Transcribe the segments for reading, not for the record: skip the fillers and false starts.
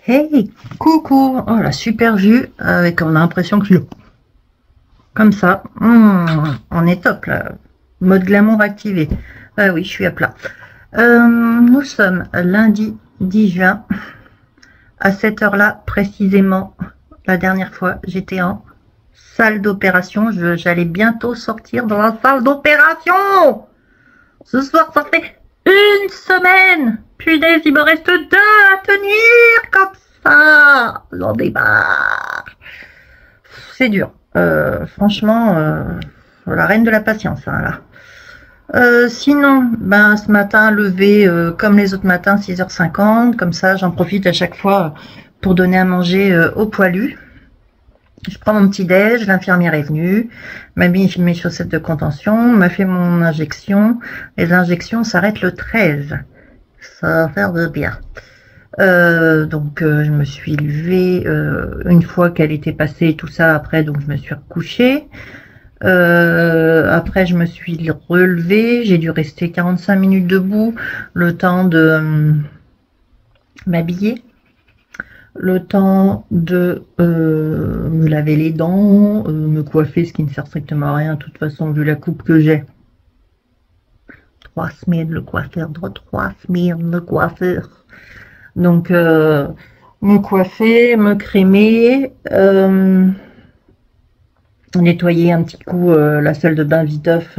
Hey, coucou! Oh, la super vue, avec on a l'impression que je... Comme ça, on est top là. Mode glamour activé. Ah oui, je suis à plat. Nous sommes lundi 10 juin. À cette heure-là, précisément, la dernière fois, j'étais en salle d'opération. J'allais bientôt sortir dans la salle d'opération. Ce soir, ça fait une semaine. Punaise, il me reste 2 à tenir comme ça. J'en ai marre. C'est dur. Franchement, la reine de la patience, hein, là. Sinon, ben, ce matin, levé comme les autres matins, 6h50. Comme ça, j'en profite à chaque fois pour donner à manger aux poilus. Je prends mon petit déj, l'infirmière est venue, m'a mis mes chaussettes de contention, m'a fait mon injection. Les injections s'arrêtent le 13. Ça va faire de bien. Donc je me suis levée une fois qu'elle était passée tout ça après, donc je me suis recouchée. Après je me suis relevée, j'ai dû rester 45 minutes debout, le temps de m'habiller, le temps de me laver les dents, me coiffer, ce qui ne sert strictement à rien de toute façon vu la coupe que j'ai. 3 semaines le coiffeur, 3 semaines le coiffeur. Donc me coiffer, me crémer, nettoyer un petit coup la salle de bain viteuf,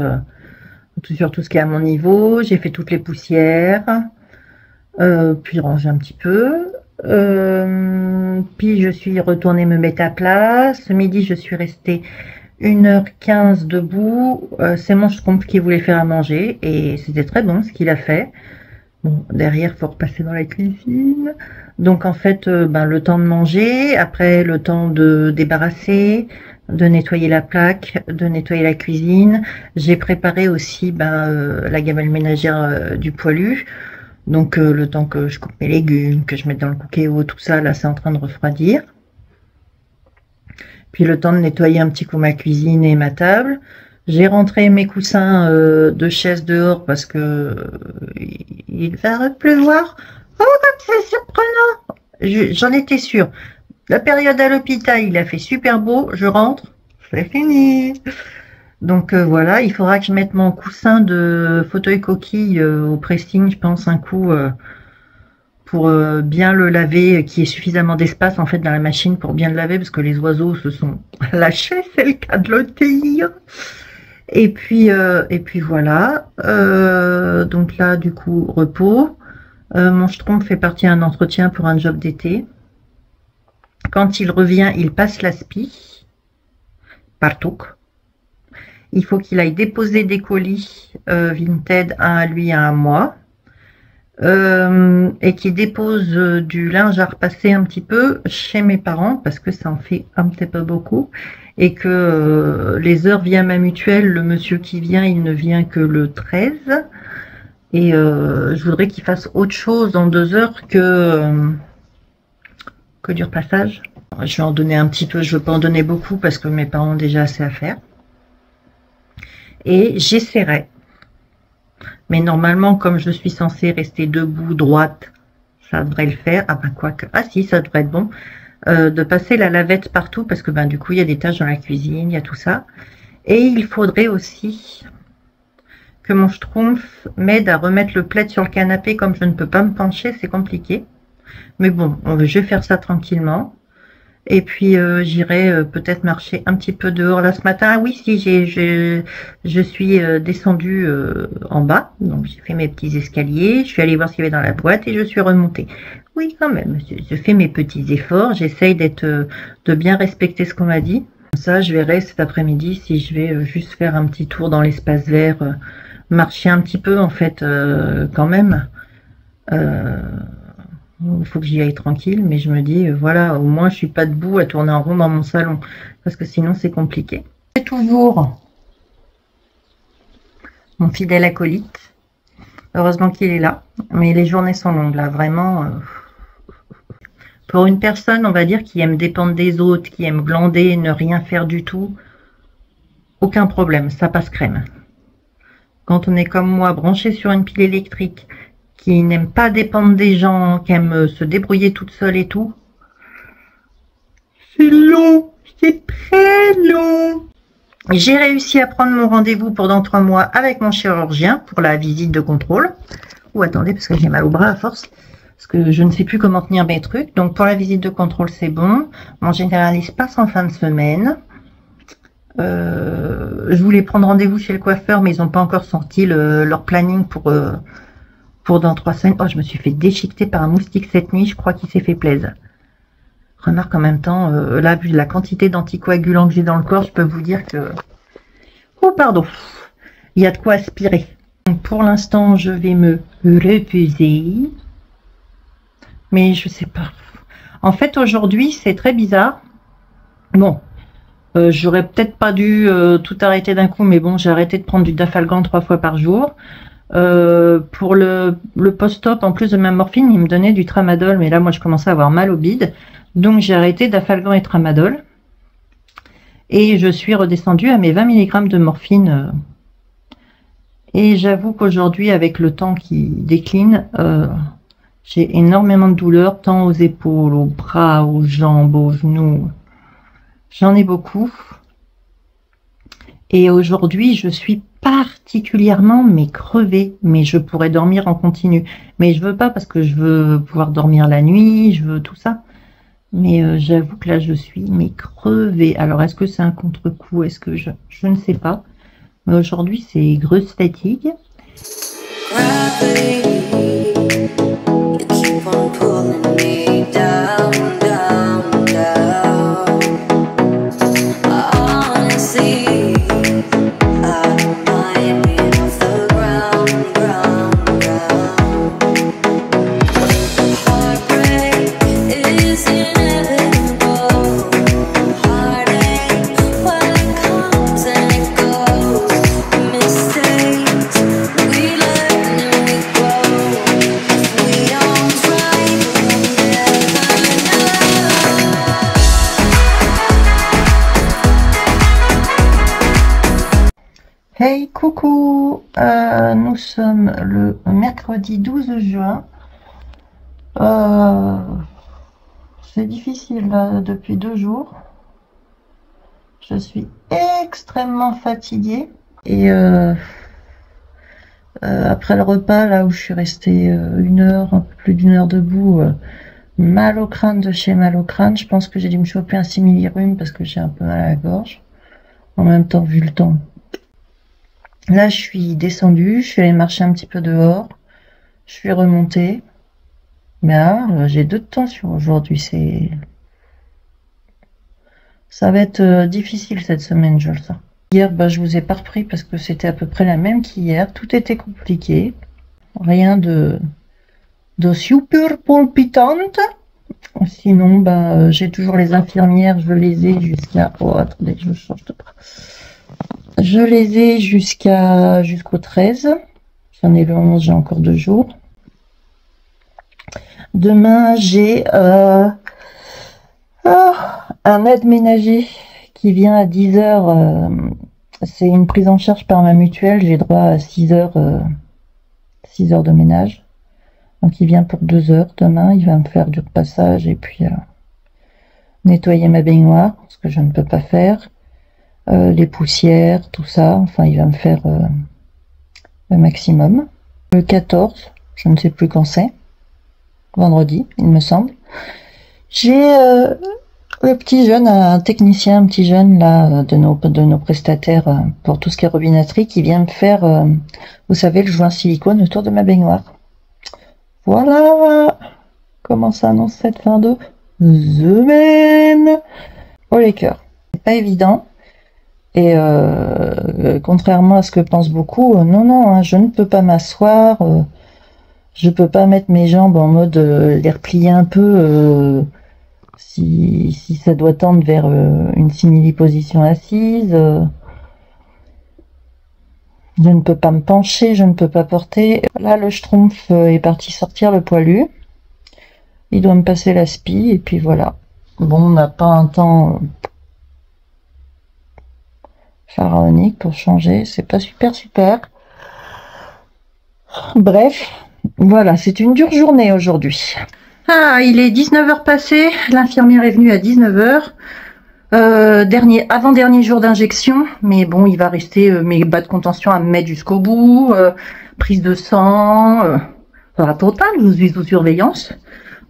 sur tout ce qui est à mon niveau. J'ai fait toutes les poussières, puis ranger un petit peu. Puis je suis retournée me mettre à plat. Ce midi, je suis restée 1h15 debout. C'est mon schtroumpf qui voulait faire à manger et c'était très bon ce qu'il a fait. Bon, derrière, il faut repasser dans la cuisine. Donc, en fait, le temps de manger, après le temps de débarrasser, de nettoyer la plaque, de nettoyer la cuisine. J'ai préparé aussi la gamelle ménagère du poilu. Donc, le temps que je coupe mes légumes, que je mette dans le cookéo, tout ça, là, c'est en train de refroidir. Puis, le temps de nettoyer un petit coup ma cuisine et ma table. J'ai rentré mes coussins de chaise dehors parce que il va pleuvoir. Oh, c'est surprenant. J'en étais sûre. La période à l'hôpital, il a fait super beau. Je rentre, c'est fini. Donc voilà, il faudra que je mette mon coussin de fauteuil coquille au pressing, je pense, un coup pour bien le laver, qu'il y ait suffisamment d'espace en fait dans la machine pour bien le laver parce que les oiseaux se sont lâchés, c'est le cas de le dire. Et puis voilà. Donc là, du coup, repos. Mon schtroumpf fait partie d'un entretien pour un job d'été. Quand il revient, il passe l'aspi partout. Il faut qu'il aille déposer des colis Vinted, un à lui, un à moi. Et qu'il dépose du linge à repasser un petit peu chez mes parents parce que ça en fait un petit peu beaucoup. Et que les heures via ma mutuelle, le monsieur qui vient, il ne vient que le 13. Et je voudrais qu'il fasse autre chose en 2 heures que du repassage. Je vais en donner un petit peu, je ne veux pas en donner beaucoup parce que mes parents ont déjà assez à faire. Et j'essaierai. Mais normalement, comme je suis censée rester debout, droite, ça devrait le faire. Ah ben quoique, ah si, ça devrait être bon. De passer la lavette partout parce que du coup il y a des taches dans la cuisine, il y a tout ça. Et il faudrait aussi que mon schtroumpf m'aide à remettre le plaid sur le canapé. Comme je ne peux pas me pencher, c'est compliqué. Mais bon, je vais faire ça tranquillement. Et puis j'irai peut-être marcher un petit peu dehors là ce matin. Ah oui, si je suis descendue en bas, donc j'ai fait mes petits escaliers, je suis allée voir ce qu'il y avait dans la boîte et je suis remontée. Oui, quand même, je fais mes petits efforts, j'essaye de bien respecter ce qu'on m'a dit. Comme ça, je verrai cet après-midi si je vais juste faire un petit tour dans l'espace vert, marcher un petit peu en fait quand même. Il faut que j'y aille tranquille, mais je me dis, voilà, au moins je suis pas debout à tourner en rond dans mon salon, parce que sinon c'est compliqué. C'est toujours mon fidèle acolyte. Heureusement qu'il est là, mais les journées sont longues, là, vraiment. Pour une personne, on va dire, qui aime dépendre des autres, qui aime glander, ne rien faire du tout, aucun problème, ça passe crème. Quand on est comme moi, branché sur une pile électrique, qui n'aime pas dépendre des gens, qui aime se débrouiller toute seule et tout. C'est long, c'est très long. J'ai réussi à prendre mon rendez-vous pour dans 3 mois avec mon chirurgien pour la visite de contrôle. Ou attendez, parce que j'ai mal au bras à force, parce que je ne sais plus comment tenir mes trucs. Donc pour la visite de contrôle, c'est bon. Mon généraliste passe en fin de semaine. Je voulais prendre rendez-vous chez le coiffeur, mais ils n'ont pas encore sorti leur planning pour dans 3 semaines. Oh, je me suis fait déchiqueter par un moustique cette nuit, je crois qu'il s'est fait plaisir. Remarque en même temps, là, vu la quantité d'anticoagulants que j'ai dans le corps, je peux vous dire que... Oh, pardon. Il y a de quoi aspirer. Donc, pour l'instant, je vais me reposer. Mais je sais pas. En fait, aujourd'hui, c'est très bizarre. Bon, j'aurais peut-être pas dû tout arrêter d'un coup, mais bon, j'ai arrêté de prendre du Dafalgan 3 fois par jour. Pour le post-op, en plus de ma morphine, il me donnait du tramadol, mais là, moi, je commençais à avoir mal au bide. Donc, j'ai arrêté Dafalgan et tramadol. Et je suis redescendue à mes 20 mg de morphine. Et j'avoue qu'aujourd'hui, avec le temps qui décline, j'ai énormément de douleurs, tant aux épaules, aux bras, aux jambes, aux genoux. J'en ai beaucoup. Et aujourd'hui, je suis particulièrement crevée, mais je pourrais dormir en continu. Mais je veux pas parce que je veux pouvoir dormir la nuit, je veux tout ça. Mais j'avoue que là, je suis crevée. Alors, est-ce que c'est un contre-coup? Est-ce que je ne sais pas. Mais aujourd'hui, c'est grosse fatigue. Hey, coucou, nous sommes le mercredi 12 juin. C'est difficile là, depuis 2 jours. Je suis extrêmement fatiguée. Et après le repas, là où je suis restée 1 heure, un peu plus d'1 heure debout, mal au crâne de chez mal au crâne. Je pense que j'ai dû me choper un simili-rhume parce que j'ai un peu mal à la gorge. En même temps, vu le temps. Là, je suis descendue, je suis allée marcher un petit peu dehors, je suis remontée. Mais là, j'ai 2 de tension aujourd'hui, ça va être difficile cette semaine, je le sens. Hier, je vous ai pas repris parce que c'était à peu près la même qu'hier, tout était compliqué, rien de super palpitante. Sinon, j'ai toujours les infirmières, je les ai jusqu'à... Oh, attendez, je change de bras. Je les ai jusqu'au 13. J'en ai le 11, j'ai encore 2 jours. Demain, j'ai un aide ménager qui vient à 10 heures. C'est une prise en charge par ma mutuelle. J'ai droit à 6 heures de ménage. Donc, il vient pour 2 heures demain. Il va me faire du repassage et puis nettoyer ma baignoire, ce que je ne peux pas faire. Les poussières, tout ça, enfin il va me faire le maximum. Le 14, je ne sais plus quand c'est, vendredi il me semble. J'ai le petit jeune, un technicien, un petit jeune là de nos prestataires pour tout ce qui est robinetterie qui vient me faire, vous savez, le joint silicone autour de ma baignoire. Voilà comment ça annonce cette fin de semaine. Oh les cœurs, c'est pas évident. Et contrairement à ce que pensent beaucoup, non, hein, je ne peux pas m'asseoir, je peux pas mettre mes jambes en mode les replier un peu si ça doit tendre vers une simili-position assise. Je ne peux pas me pencher, je ne peux pas porter. Là, le schtroumpf est parti sortir le poilu. Il doit me passer la spie et puis voilà. Bon, on n'a pas un temps... pharaonique pour changer, c'est pas super. Bref, Voilà, c'est une dure journée aujourd'hui. Ah, il est 19h passé, l'infirmière est venue à 19h. Avant-dernier jour d'injection, mais bon, il va rester mes bas de contention à me mettre jusqu'au bout, prise de sang, la totale, je suis sous surveillance.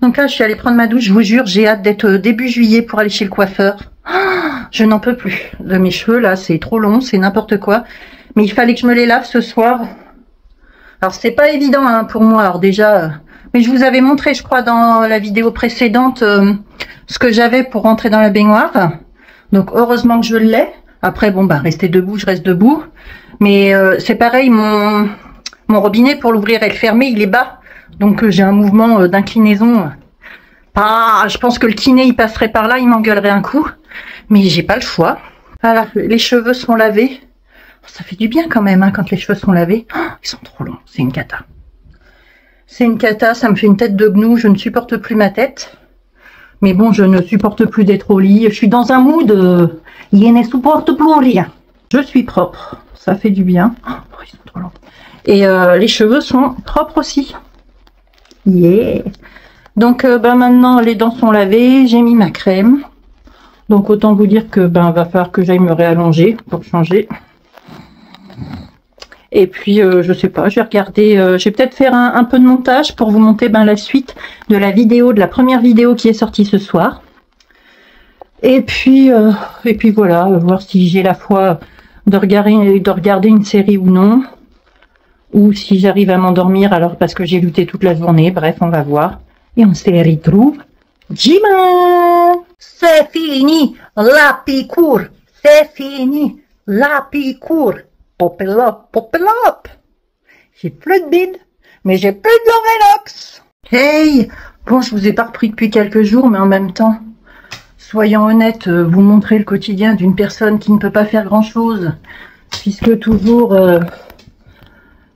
Donc là, je suis allée prendre ma douche, je vous jure, j'ai hâte d'être début juillet pour aller chez le coiffeur. Je n'en peux plus de mes cheveux, là, c'est trop long, c'est n'importe quoi. Mais il fallait que je me les lave ce soir. Alors, c'est pas évident hein, pour moi, alors déjà... mais je vous avais montré, je crois, dans la vidéo précédente, ce que j'avais pour rentrer dans la baignoire. Donc, heureusement que je l'ai. Après, bon, bah, rester debout, je reste debout. Mais c'est pareil, mon robinet, pour l'ouvrir et le fermer, il est bas. Donc, j'ai un mouvement d'inclinaison. Ah, je pense que le kiné, il passerait par là, il m'engueulerait un coup. Mais j'ai pas le choix. Voilà, les cheveux sont lavés. Ça fait du bien quand même, hein, quand les cheveux sont lavés. Oh, ils sont trop longs, c'est une cata. C'est une cata, ça me fait une tête de gnou, je ne supporte plus ma tête. Mais bon, je ne supporte plus d'être au lit. Je suis dans un mood, je ne supporte plus rien. Je suis propre, ça fait du bien. Oh, ils sont trop longs. Et les cheveux sont propres aussi. Yeah. Donc maintenant, les dents sont lavées, j'ai mis ma crème. Donc autant vous dire que va falloir que j'aille me réallonger pour changer. Et puis, je sais pas, je vais regarder, je vais peut-être faire un peu de montage pour vous montrer la suite de la vidéo, de la première vidéo qui est sortie ce soir. Et puis voilà, voir si j'ai la foi de regarder une série ou non. Ou si j'arrive à m'endormir, alors parce que j'ai lutté toute la journée. Bref, on va voir. Et on se retrouve dimanche. C'est fini, la piqûre. C'est fini, la piqûre. Popelop, popelop. J'ai plus de bide, mais j'ai plus de Lovenox. Hey, bon, je vous ai pas repris depuis quelques jours, mais en même temps, soyons honnêtes, vous montrez le quotidien d'une personne qui ne peut pas faire grand-chose, puisque toujours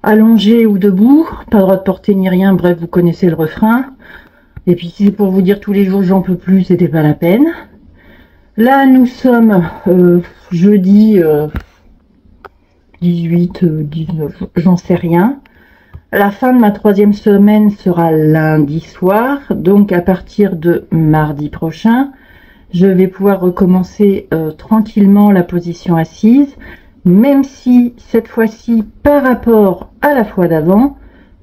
allongée ou debout, pas le droit de porter ni rien, bref, vous connaissez le refrain. Et puis si c'est pour vous dire tous les jours j'en peux plus, c'était pas la peine. Là, nous sommes jeudi... 18, 19, j'en sais rien. La fin de ma 3e semaine sera lundi soir, donc à partir de mardi prochain, je vais pouvoir recommencer tranquillement la position assise, même si cette fois-ci, par rapport à la fois d'avant,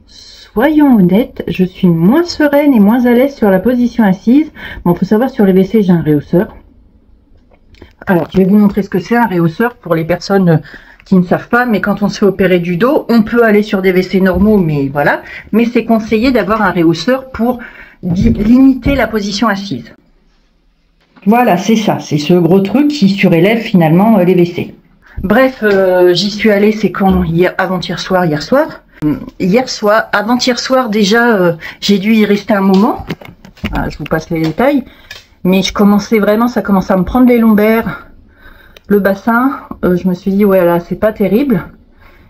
soyons honnêtes, je suis moins sereine et moins à l'aise sur la position assise. Bon, faut savoir, sur les WC, j'ai un réhausseur. Alors, je vais vous montrer ce que c'est un réhausseur pour les personnes qui ne savent pas, mais quand on se fait opérer du dos, on peut aller sur des WC normaux, mais voilà. Mais c'est conseillé d'avoir un réhausseur pour limiter la position assise. Voilà, c'est ça, c'est ce gros truc qui surélève finalement les WC. Bref, j'y suis allée, c'est quand avant-hier soir, hier soir, avant-hier soir déjà, j'ai dû y rester un moment. Ah, je vous passe les détails, mais je commençais vraiment, ça commençait à me prendre les lombaires. Le bassin, je me suis dit, ouais, là, c'est pas terrible.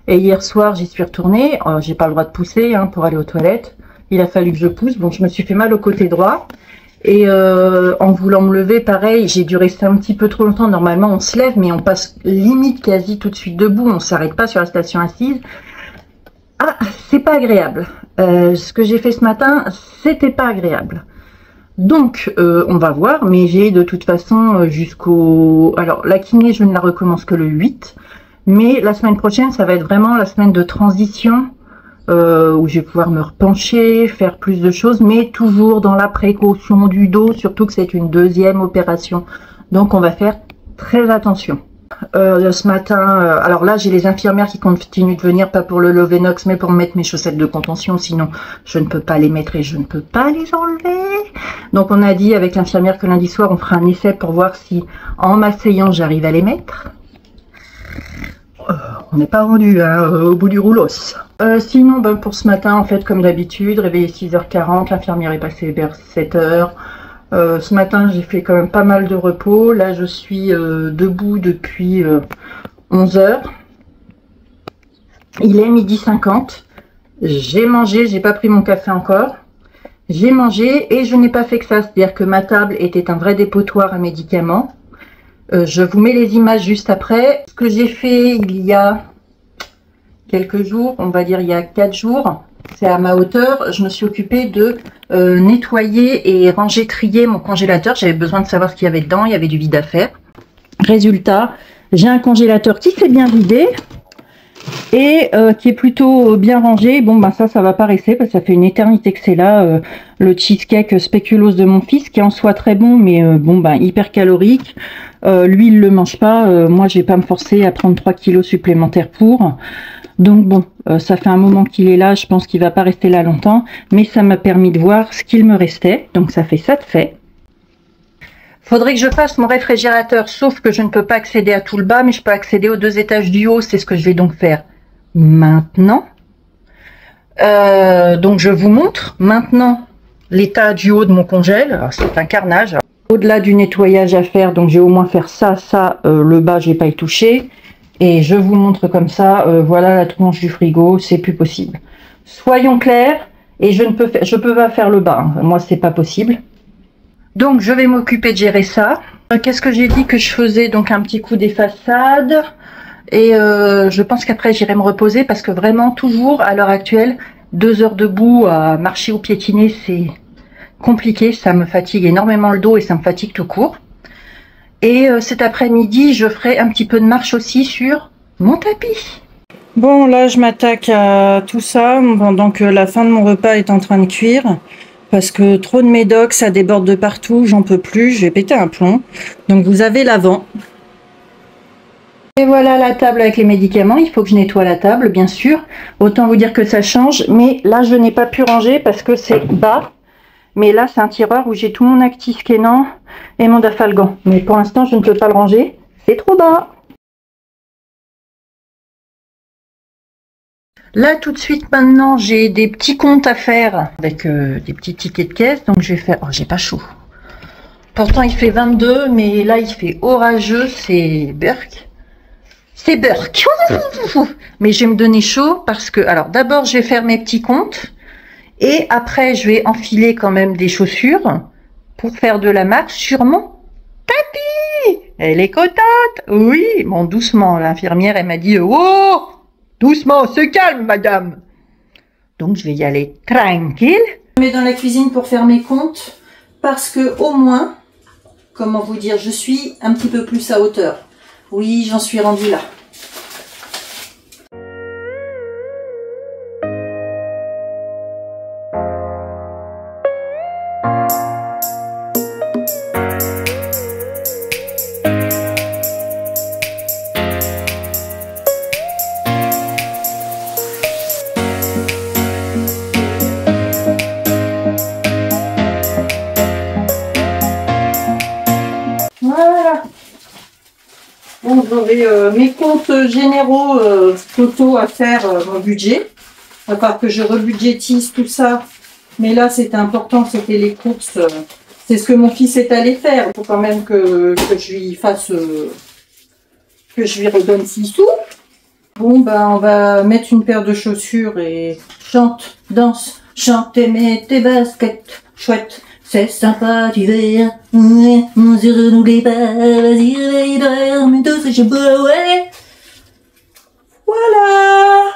Et hier soir, j'y suis retournée. J'ai pas le droit de pousser pour aller aux toilettes. Il a fallu que je pousse. Bon, je me suis fait mal au côté droit. Et en voulant me lever, pareil, j'ai dû rester un petit peu trop longtemps. Normalement, on se lève, mais on passe limite quasi tout de suite debout. On s'arrête pas sur la station assise. Ah, c'est pas agréable. Ce que j'ai fait ce matin, c'était pas agréable. Donc, on va voir, mais j'ai de toute façon jusqu'au... Alors, la kiné, je ne la recommence que le 8, mais la semaine prochaine, ça va être vraiment la semaine de transition, où je vais pouvoir me repencher, faire plus de choses, mais toujours dans la précaution du dos, surtout que c'est une 2e opération. Donc, on va faire très attention. Ce matin, alors là j'ai les infirmières qui continuent de venir, pas pour le Lovenox mais pour mettre mes chaussettes de contention, sinon je ne peux pas les mettre et je ne peux pas les enlever. Donc on a dit avec l'infirmière que lundi soir on fera un essai pour voir si en m'asseyant j'arrive à les mettre. On n'est pas rendu au bout du rouleau. Sinon pour ce matin en fait comme d'habitude, réveillé 6h40, l'infirmière est passée vers 7h. Ce matin j'ai fait quand même pas mal de repos. Là je suis debout depuis 11h. Il est 12h50. J'ai mangé, j'ai pas pris mon café encore. J'ai mangé et je n'ai pas fait que ça. C'est-à-dire que ma table était un vrai dépotoir à médicaments. Je vous mets les images juste après. Ce que j'ai fait il y a quelques jours, on va dire il y a 4 jours. c'est à ma hauteur. Je me suis occupée de nettoyer et ranger, trier mon congélateur. J'avais besoin de savoir ce qu'il y avait dedans. Il y avait du vide à faire. Résultat, j'ai un congélateur qui s'est bien vidé et qui est plutôt bien rangé. Bon, ben ça va pas rester parce que ça fait une éternité que c'est là. Le cheesecake spéculoos de mon fils, qui est en soi très bon, mais bon, ben hyper calorique. Lui, il le mange pas. Moi, je vais pas me forcer à prendre 3 kilos supplémentaires pour. Donc bon, ça fait un moment qu'il est là. Je pense qu'il va pas rester là longtemps, mais ça m'a permis de voir ce qu'il me restait. Donc ça fait ça de fait. Faudrait que je fasse mon réfrigérateur, sauf que je ne peux pas accéder à tout le bas, mais je peux accéder aux 2 étages du haut. C'est ce que je vais donc faire maintenant. Donc je vous montre maintenant l'état du haut de mon congèle. C'est un carnage. Au-delà du nettoyage à faire, donc j'ai au moins faire ça, le bas je vais pas y toucher. Et je vous montre comme ça, voilà la tronche du frigo, c'est plus possible. Soyons clairs, et je peux pas faire le bas, hein. Moi c'est pas possible. Donc je vais m'occuper de gérer ça. Qu'est-ce que j'ai dit que je faisais? Donc un petit coup des façades. Et je pense qu'après j'irai me reposer parce que vraiment toujours à l'heure actuelle, 2 heures debout à marcher ou piétiner, c'est compliqué. Ça me fatigue énormément le dos et ça me fatigue tout court. Et cet après-midi, je ferai un petit peu de marche aussi sur mon tapis. Bon, là, je m'attaque à tout ça pendant que la fin de mon repas est en train de cuire. Parce que trop de médocs, ça déborde de partout, j'en peux plus, je vais péter un plomb. Donc vous avez l'avant. Et voilà la table avec les médicaments. Il faut que je nettoie la table, bien sûr. Autant vous dire que ça change. Mais là, je n'ai pas pu ranger parce que c'est bas. Mais là, c'est un tiroir où j'ai tout mon Actiskénan et mon Dafalgan. Mais pour l'instant, je ne peux pas le ranger. C'est trop bas. Là, tout de suite, maintenant, j'ai des petits comptes à faire avec des petits tickets de caisse. Donc, je vais faire... Oh, j'ai pas chaud. Pourtant, il fait 22, mais là, il fait orageux. C'est Burk. C'est Burk. Mais je vais me donner chaud parce que... Alors, d'abord, je vais faire mes petits comptes. Et après, je vais enfiler quand même des chaussures pour faire de la marche sur mon tapis. Elle est contente. Oui, bon, doucement. L'infirmière, elle m'a dit, oh, doucement, se calme, madame. Donc, je vais y aller tranquille. Je me mets dans la cuisine pour faire mes comptes parce que au moins, comment vous dire, je suis un petit peu plus à hauteur. Oui, j'en suis rendue là. Voilà. Bon, j'aurai mes comptes généraux totaux à faire mon budget. À part que je rebudgétise tout ça. Mais là, c'était important, c'était les courses. C'est ce que mon fils est allé faire. Il faut quand même que je lui fasse... que je lui redonne 6 sous. Bon, ben, on va mettre une paire de chaussures et chante, danse, chante et mets tes baskets. Chouette. C'est sympa, tu verras, on se renouvelle pas, vas-y, réveille-toi, mais tout ce que je peux, ouais. Voilà.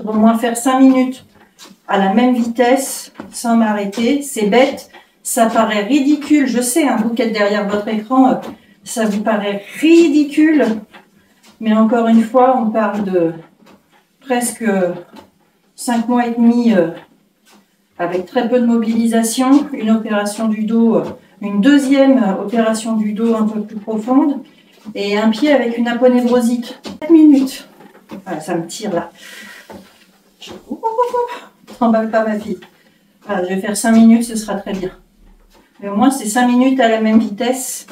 Au moins faire 5 minutes à la même vitesse sans m'arrêter. C'est bête, ça paraît ridicule. Je sais, hein, vous qui êtes derrière votre écran, ça vous paraît ridicule. Mais encore une fois, on parle de presque 5 mois et demi avec très peu de mobilisation, une opération du dos, une deuxième opération du dos un peu plus profonde et un pied avec une aponévrosite. 4 minutes. Voilà, ça me tire là. T'emballe pas ma fille. Voilà, je vais faire 5 minutes, ce sera très bien. Mais au moins c'est 5 minutes à la même vitesse.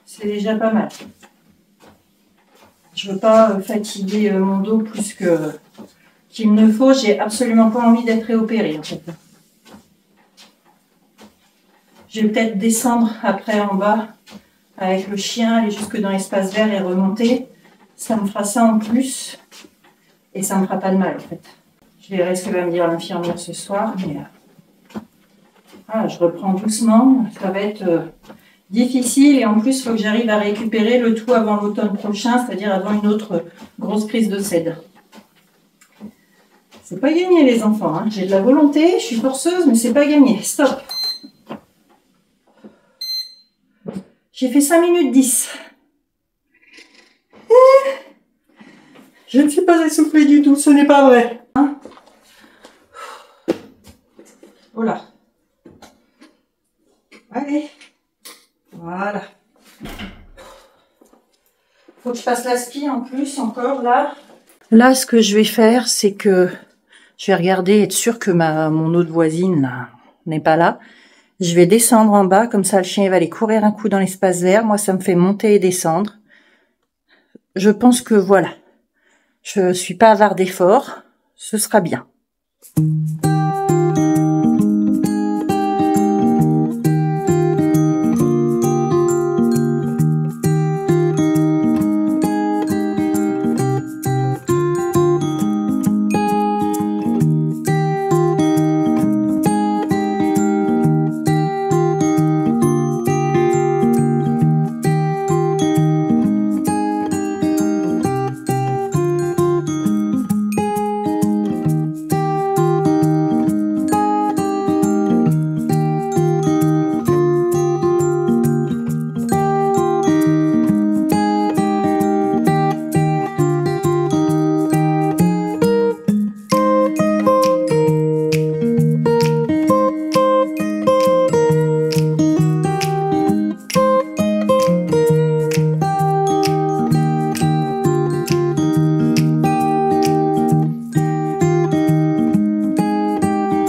C'est déjà pas mal. Je veux pas fatiguer mon dos plus qu'il ne faut. J'ai absolument pas envie d'être réopérée en fait. Je vais peut-être descendre après en bas avec le chien, aller jusque dans l'espace vert et remonter. Ça me fera ça en plus. Et ça me fera pas de mal, en fait. Je verrai ce que va me dire l'infirmière ce soir. Mais je reprends doucement. Ça va être difficile. Et en plus, il faut que j'arrive à récupérer le tout avant l'automne prochain, c'est-à-dire avant une autre grosse prise de cèdre. C'est pas gagné, les enfants. Hein. J'ai de la volonté, je suis forceuse, mais c'est pas gagné. Stop. J'ai fait 5 minutes 10. Je ne suis pas essoufflée du tout, ce n'est pas vrai. Hein? Voilà. Allez. Voilà. Faut que je fasse l'aspi en plus, encore là. Là, ce que je vais faire, c'est que je vais regarder, être sûr que mon autre voisine là n'est pas là. Je vais descendre en bas, comme ça le chien va aller courir un coup dans l'espace vert. Moi, ça me fait monter et descendre. Je pense que voilà. Je suis pas avare d'efforts. Ce sera bien.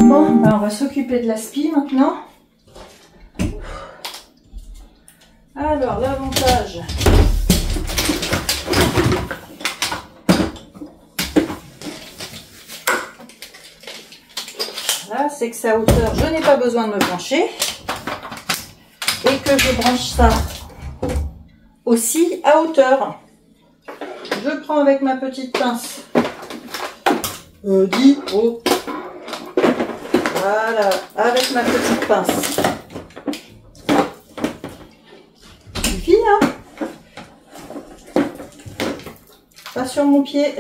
Bon, ben on va s'occuper de l'aspi maintenant. Alors, l'avantage, là, c'est que c'est à hauteur, je n'ai pas besoin de me pencher. Et que je branche ça aussi à hauteur. Je prends avec ma petite pince. Voilà, avec ma petite pince. Suffit, hein? Pas sur mon pied.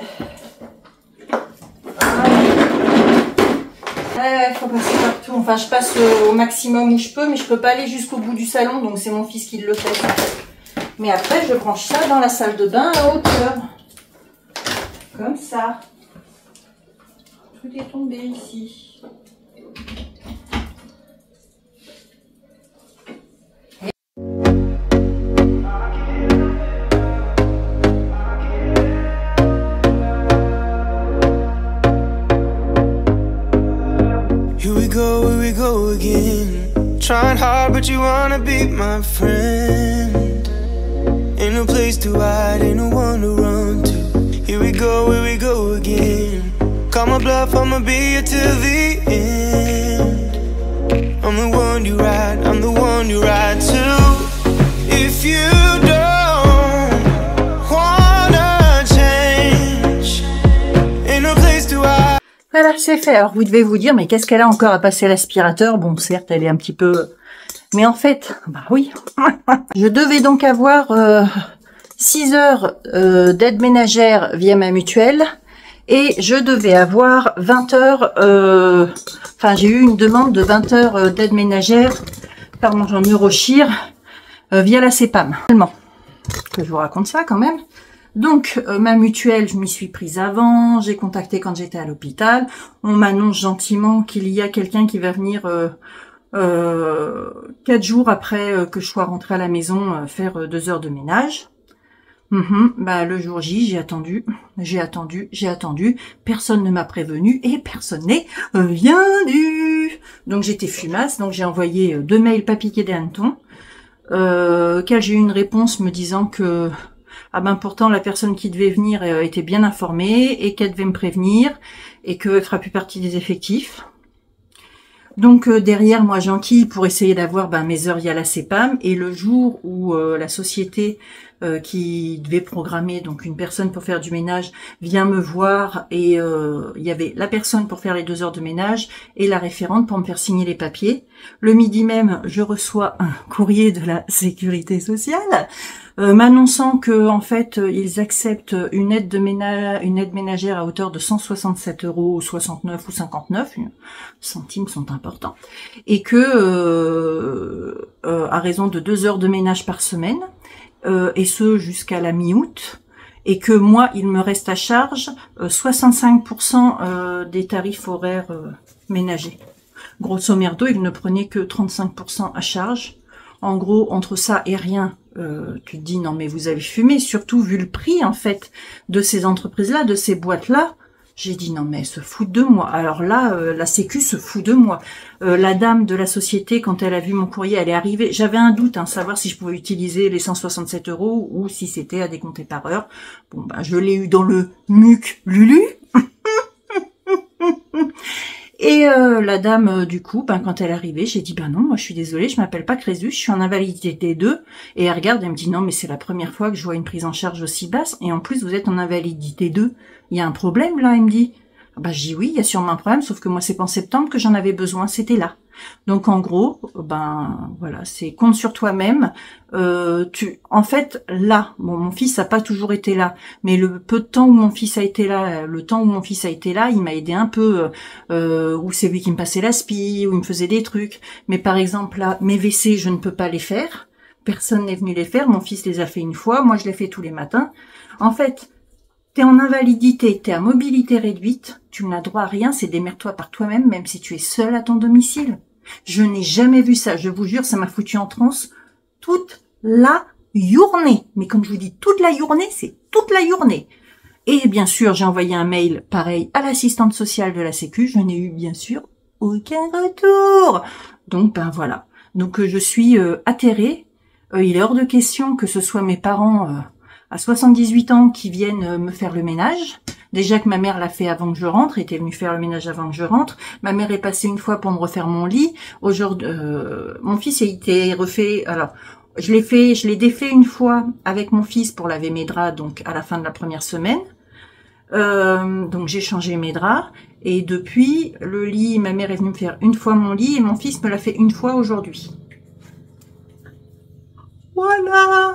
Ouais, faut passer partout. Enfin, je passe au maximum où je peux, mais je peux pas aller jusqu'au bout du salon, donc c'est mon fils qui le fait. Mais après, je branche ça dans la salle de bain à hauteur. Comme ça. Tout est tombé ici. Here we go again. Trying hard, but you wanna be my friend. Ain't no place to hide, ain't no one to run to. Here we go again. Call my bluff, I'ma be here till the end. I'm the one you ride, I'm the one you ride to. If you don't wanna change, ain't no place to hide. Voilà, c'est fait. Alors, vous devez vous dire, mais qu'est-ce qu'elle a encore à passer l'aspirateur? Bon, certes, elle est un petit peu... Mais en fait, bah oui. Je devais donc avoir 6 heures d'aide ménagère via ma mutuelle. Et je devais avoir 20 heures... Enfin, j'ai eu une demande de 20 heures d'aide ménagère par mon neurochir via la CEPAM. Que je vous raconte ça quand même. Donc, ma mutuelle, je m'y suis prise avant, j'ai contacté quand j'étais à l'hôpital. On m'annonce gentiment qu'il y a quelqu'un qui va venir 4 jours après que je sois rentrée à la maison faire 2 heures de ménage. Bah, le jour J, j'ai attendu. Personne ne m'a prévenu et personne n'est venu. Donc, j'étais fumasse, donc j'ai envoyé 2 mails pas piqués des hannetons, auxquels j'ai eu une réponse me disant que ah ben pourtant la personne qui devait venir était bien informée et qu'elle devait me prévenir et qu'elle fera plus partie des effectifs. Donc derrière, moi j'enquille pour essayer d'avoir mes heures via la CEPAM, et le jour où la société qui devait programmer donc une personne pour faire du ménage vient me voir, et il y avait la personne pour faire les 2 heures de ménage et la référente pour me faire signer les papiers. Le midi même, je reçois un courrier de la sécurité sociale m'annonçant que en fait ils acceptent une aide ménagère à hauteur de 167 €, 69 ou 59 centimes sont importants, et que à raison de 2 heures de ménage par semaine, et ce jusqu'à la mi-août, et que moi il me reste à charge 65% des tarifs horaires ménagers. Grosso merdo, il ne prenait que 35% à charge. En gros, entre ça et rien, tu te dis non mais vous avez fumé, surtout vu le prix en fait de ces entreprises-là, de ces boîtes-là. J'ai dit non mais se foutent de moi. Alors là, la Sécu se fout de moi. La dame de la société, quand elle a vu mon courrier, elle est arrivée. J'avais un doute, savoir si je pouvais utiliser les 167 € ou si c'était à décompter par heure. Bon je l'ai eu dans le muc Lulu. Et la dame, du coup, quand elle est arrivée, j'ai dit, non, moi je suis désolée, je m'appelle pas Crésus, je suis en invalidité 2. Et elle regarde, elle me dit, non, mais c'est la première fois que je vois une prise en charge aussi basse, et en plus vous êtes en invalidité 2. Il y a un problème là, elle me dit. Je dis oui, il y a sûrement un problème, sauf que moi c'est pas en septembre que j'en avais besoin, c'était là. Donc en gros, voilà, c'est compte sur toi-même. En fait, là, mon fils a pas toujours été là, mais le peu de temps où mon fils a été là, il m'a aidé un peu, où c'est lui qui me passait l'aspi, où il me faisait des trucs. Mais par exemple là, mes WC, je ne peux pas les faire. Personne n'est venu les faire, mon fils les a fait une fois, moi je les fais tous les matins. En fait, t'es en invalidité, t'es à mobilité réduite, tu n'as droit à rien, c'est démerde-toi par toi-même, même si tu es seul à ton domicile. Je n'ai jamais vu ça, je vous jure, ça m'a foutu en transe toute la journée. Mais comme je vous dis, toute la journée, c'est toute la journée. Et bien sûr, j'ai envoyé un mail pareil à l'assistante sociale de la Sécu, je n'ai eu bien sûr aucun retour. Donc voilà. Donc je suis atterrée. Il est hors de question que ce soit mes parents à 78 ans qui viennent me faire le ménage. Déjà que ma mère l'a fait avant que je rentre, était venue faire le ménage avant que je rentre. Ma mère est passée une fois pour me refaire mon lit. Aujourd'hui, mon fils a été refait. Alors, je l'ai défait une fois avec mon fils pour laver mes draps, donc à la fin de la première semaine. Donc j'ai changé mes draps. Et depuis, le lit, ma mère est venue me faire une fois mon lit et mon fils me l'a fait une fois aujourd'hui. Voilà.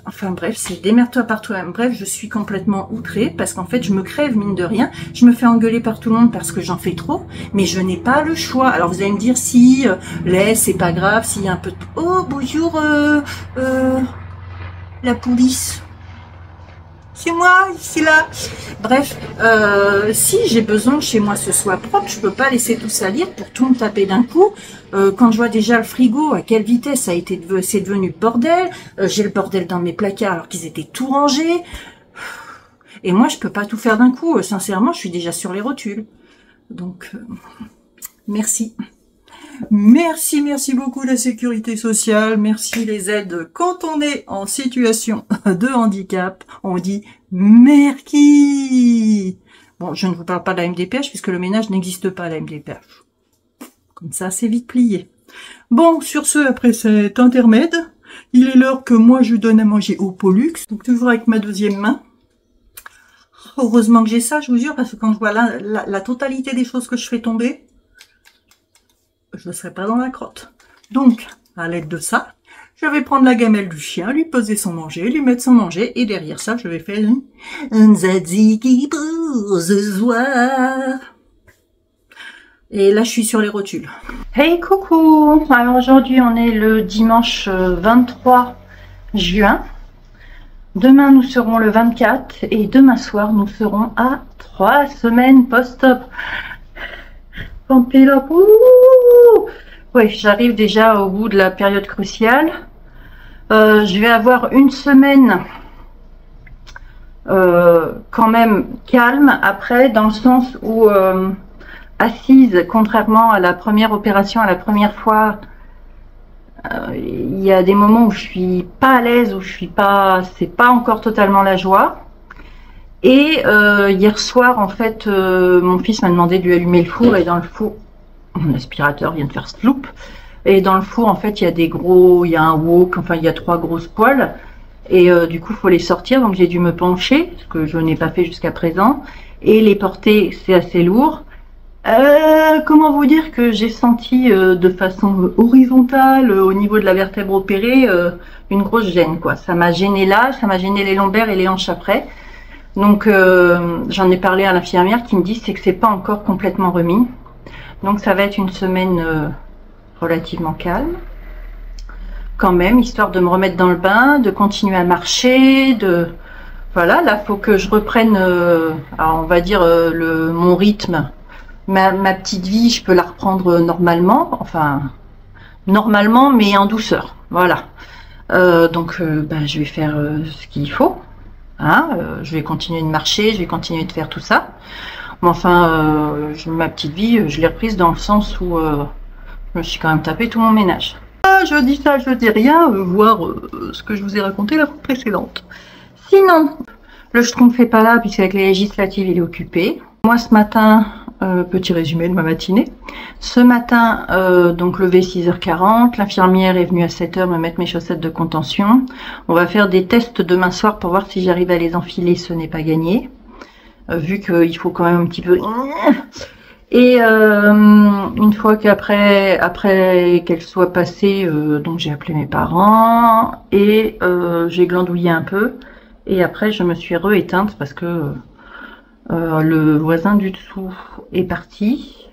Enfin bref, c'est démerde-toi par toi-même. Bref, je suis complètement outrée parce qu'en fait, je me crève mine de rien. Je me fais engueuler par tout le monde parce que j'en fais trop, mais je n'ai pas le choix. Alors vous allez me dire si laisse, c'est pas grave, s'il y a un peu de... Oh, bonjour, la police. C'est moi, ici là. Bref, si j'ai besoin que chez moi ce soit propre, je peux pas laisser tout salir pour tout me taper d'un coup. Quand je vois déjà le frigo, à quelle vitesse c'est devenu le bordel. J'ai le bordel dans mes placards alors qu'ils étaient tout rangés. Et moi, je peux pas tout faire d'un coup. Sincèrement, je suis déjà sur les rotules. Donc, merci. Merci beaucoup la sécurité sociale, merci les aides. Quand on est en situation de handicap, on dit merci. Bon, je ne vous parle pas de la MDPH puisque le ménage n'existe pas à la MDPH. Comme ça, c'est vite plié. Bon, sur ce, après cet intermède, il est l'heure que moi je donne à manger au Pollux, donc toujours avec ma deuxième main. Heureusement que j'ai ça, je vous jure, parce que quand je vois la totalité des choses que je fais tomber, je ne serai pas dans la crotte. Donc, à l'aide de ça, je vais prendre la gamelle du chien, lui poser son manger, lui mettre son manger, et derrière ça, je vais faire un tzatziki pour ce soir. Et là, je suis sur les rotules. Hey, coucou! Alors aujourd'hui, on est le dimanche 23 juin. Demain, nous serons le 24, et demain soir, nous serons à 3 semaines post-op. Oui, j'arrive déjà au bout de la période cruciale. Je vais avoir une semaine quand même calme après, dans le sens où assise, contrairement à la première opération, à la première fois, il y a des moments où je suis pas à l'aise, où je suis pas, c'est pas encore totalement la joie. Et hier soir, en fait, mon fils m'a demandé de lui allumer le four, et dans le four, Mon aspirateur vient de faire sloop. Et dans le four, en fait, il y a des gros, il y a un wok, enfin, il y a 3 grosses poêles. Et du coup, il faut les sortir. Donc, j'ai dû me pencher, ce que je n'ai pas fait jusqu'à présent. Et les porter, c'est assez lourd. Comment vous dire que j'ai senti de façon horizontale, au niveau de la vertèbre opérée, une grosse gêne, quoi. Ça m'a gêné là, ça m'a gêné les lombaires et les hanches après. Donc, j'en ai parlé à l'infirmière qui me dit c'est que c'est pas encore complètement remis. Donc, ça va être une semaine relativement calme quand même, histoire de me remettre dans le bain, de continuer à marcher, voilà, là faut que je reprenne alors on va dire mon rythme, ma petite vie, je peux la reprendre normalement, enfin normalement mais en douceur, voilà. Donc je vais faire ce qu'il faut, hein, je vais continuer de marcher, je vais continuer de faire tout ça, mais enfin ma petite vie je l'ai reprise dans le sens où je me suis quand même tapé tout mon ménage. Ah, je dis ça, je dis rien, voir ce que je vous ai raconté la fois précédente. Sinon, le Schtroumpf fait pas là, puisqu'avec les législatives, il est occupé. Moi, ce matin, petit résumé de ma matinée. Ce matin, donc levé 6h40, l'infirmière est venue à 7h me mettre mes chaussettes de contention. On va faire des tests demain soir pour voir si j'arrive à les enfiler, ce n'est pas gagné. Vu qu'il faut quand même un petit peu... Et une fois qu'après qu'elle soit passée, donc j'ai appelé mes parents et j'ai glandouillé un peu. Et après je me suis re-éteinte parce que le voisin du dessous est parti,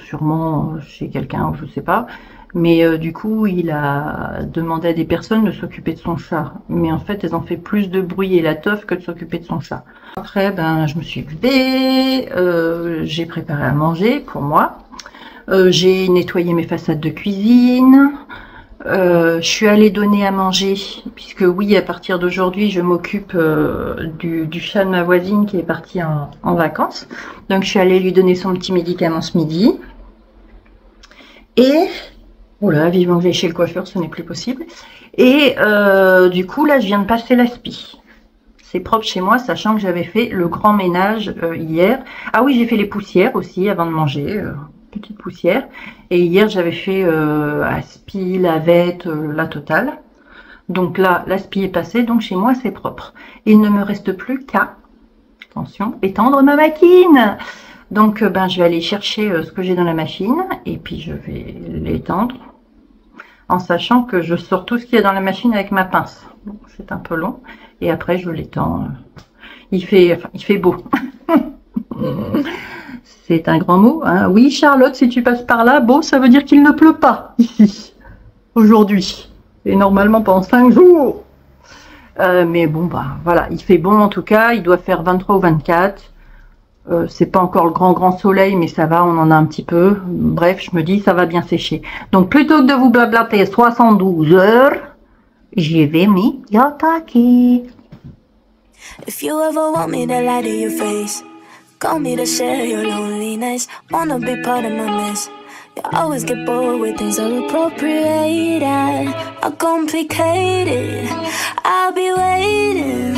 sûrement chez quelqu'un, je sais pas. Mais du coup il a demandé à des personnes de s'occuper de son chat. Mais en fait elles ont fait plus de bruit et la teuf que de s'occuper de son chat. Après, je me suis levée, j'ai préparé à manger pour moi, j'ai nettoyé mes façades de cuisine, je suis allée donner à manger, puisque oui, à partir d'aujourd'hui, je m'occupe du chat de ma voisine qui est parti en vacances. Donc, je suis allée lui donner son petit médicament ce midi. Et, voilà, vivement que j'aille chez le coiffeur, ce n'est plus possible. Et du coup, là, je viens de passer l'aspi. C'est propre chez moi, sachant que j'avais fait le grand ménage hier. Ah oui, j'ai fait les poussières aussi avant de manger, petite poussière. Et hier, j'avais fait aspi, lavette, la totale. Donc là, l'aspi est passé, donc chez moi, c'est propre. Il ne me reste plus qu'à, attention, étendre ma machine. Donc, je vais aller chercher ce que j'ai dans la machine et puis je vais l'étendre. En sachant que je sors tout ce qu'il y a dans la machine avec ma pince. C'est un peu long. Et après, je l'étends. Il fait beau. C'est un grand mot, hein. Oui, Charlotte, si tu passes par là, beau, ça veut dire qu'il ne pleut pas ici, aujourd'hui. Et normalement, pendant 5 jours. Mais bon, voilà, il fait bon en tout cas. Il doit faire 23 ou 24. C'est pas encore le grand soleil, mais ça va, on en a un petit peu. Bref, je me dis, ça va bien sécher. Donc, plutôt que de vous blablater 72 heures, j'y vais m'y attaquer. If you ever want me to lie to your face, call me to share your loneliness, wanna be part of my mess. You always get bored with things so appropriate and complicated. I'll be waiting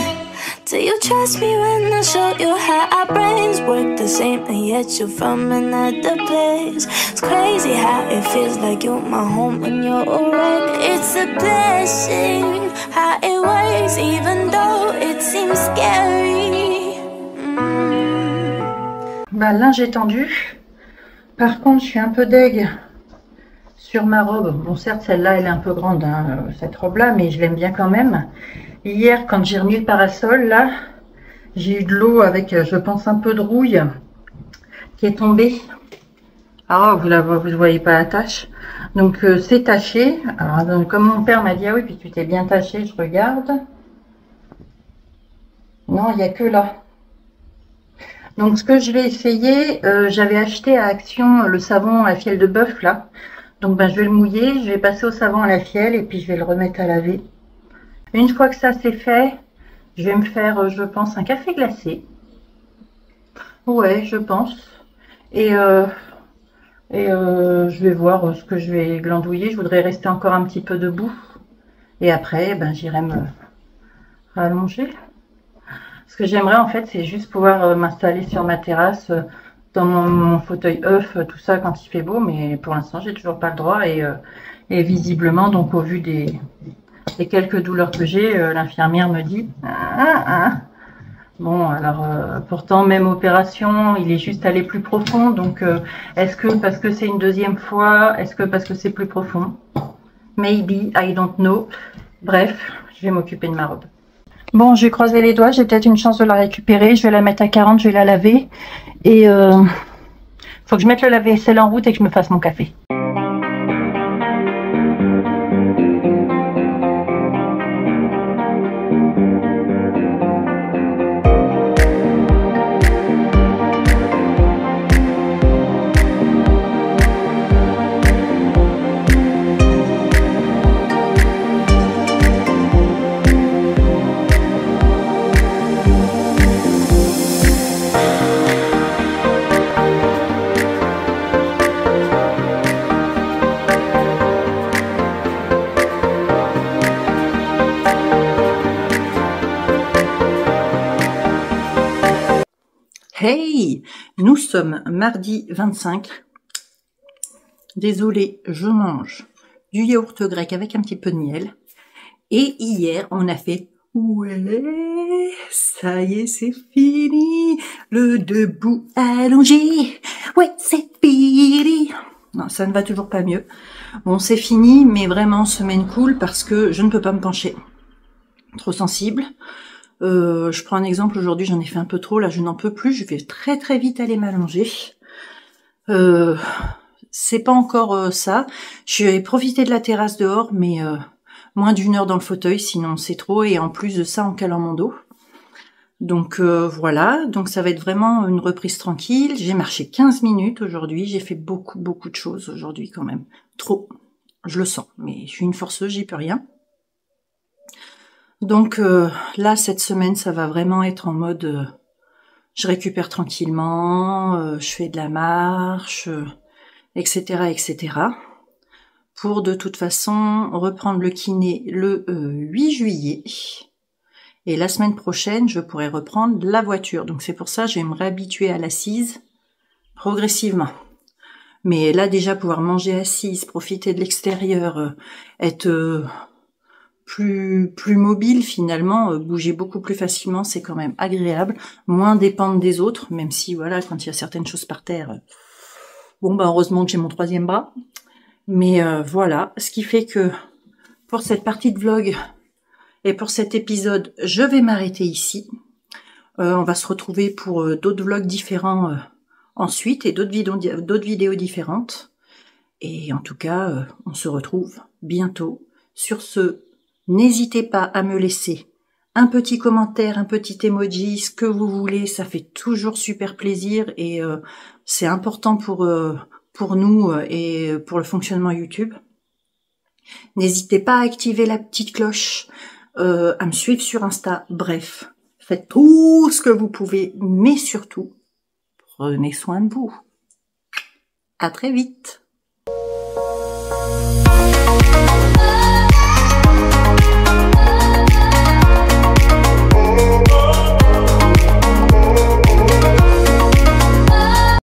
till you trust me when I show you how our brains work the same, and yet you're from another place. It's crazy how it feels like you're my home when you're around. It's a blessing how it works, even though it seems scary. Linge étendu. Par contre, je suis un peu deg sur ma robe. Bon, certes, celle-là, elle est un peu grande, hein, cette robe-là, mais je l'aime bien quand même. Hier, quand j'ai remis le parasol, là, j'ai eu de l'eau avec, je pense, un peu de rouille qui est tombée. Ah, vous ne voyez pas la tache. Donc, c'est taché. Alors, donc, comme mon père m'a dit, ah oui, puis tu t'es bien taché, je regarde. Non, il n'y a que là. Donc, ce que je vais essayer, j'avais acheté à Action le savon à fiel de bœuf, là. Donc, je vais le mouiller, je vais passer au savon à la fiel et puis je vais le remettre à laver. Une fois que ça c'est fait, je vais me faire, je pense, un café glacé. Ouais, je pense. Et je vais voir ce que je vais glandouiller. Je voudrais rester encore un petit peu debout. Et après, j'irai me rallonger. Ce que j'aimerais, en fait, c'est juste pouvoir m'installer sur ma terrasse dans mon fauteuil œuf, tout ça quand il fait beau, mais pour l'instant j'ai toujours pas le droit et visiblement, donc au vu des quelques douleurs que j'ai, l'infirmière me dit bon, alors pourtant même opération, il est juste allé plus profond, donc est-ce que parce que c'est une deuxième fois, est-ce que parce que c'est plus profond? Maybe, I don't know. Bref, je vais m'occuper de ma robe. Bon, je vais croiser les doigts, j'ai peut-être une chance de la récupérer. Je vais la mettre à 40, je vais la laver. Et faut que je mette le lave-vaisselle en route et que je me fasse mon café. Hey, nous sommes mardi 25. Désolée, je mange du yaourt grec avec un petit peu de miel. Et hier, on a fait « Ouais, ça y est, c'est fini, le debout allongé, ouais, c'est fini !» Non, ça ne va toujours pas mieux. Bon, c'est fini, mais vraiment, semaine cool parce que je ne peux pas me pencher. Trop sensible. Je prends un exemple, aujourd'hui j'en ai fait un peu trop, là je n'en peux plus, je vais très très vite aller m'allonger. C'est pas encore ça, je vais profiter de la terrasse dehors, mais moins d'1 heure dans le fauteuil, sinon c'est trop, et en plus de ça en calant mon dos. Donc voilà, donc ça va être vraiment une reprise tranquille. J'ai marché 15 minutes aujourd'hui, j'ai fait beaucoup de choses aujourd'hui quand même. Trop, je le sens, mais je suis une forceuse, j'y peux rien. Donc là, cette semaine, ça va vraiment être en mode je récupère tranquillement, je fais de la marche, etc., etc. Pour de toute façon reprendre le kiné le 8 juillet. Et la semaine prochaine, je pourrai reprendre la voiture. Donc c'est pour ça que je vais me réhabituer à l'assise progressivement. Mais là déjà, pouvoir manger assise, profiter de l'extérieur, être... plus mobile finalement, bouger beaucoup plus facilement, c'est quand même agréable, moins dépendre des autres, même si voilà, quand il y a certaines choses par terre, bon bah heureusement que j'ai mon 3e bras, mais voilà, ce qui fait que pour cette partie de vlog et pour cet épisode, je vais m'arrêter ici. On va se retrouver pour d'autres vlogs différents ensuite et d'autres vidéos différentes, et en tout cas on se retrouve bientôt. Sur ce, n'hésitez pas à me laisser un petit commentaire, un petit emoji, ce que vous voulez, ça fait toujours super plaisir et c'est important pour nous et pour le fonctionnement YouTube. N'hésitez pas à activer la petite cloche, à me suivre sur Insta, bref, faites tout ce que vous pouvez, mais surtout, prenez soin de vous. À très vite.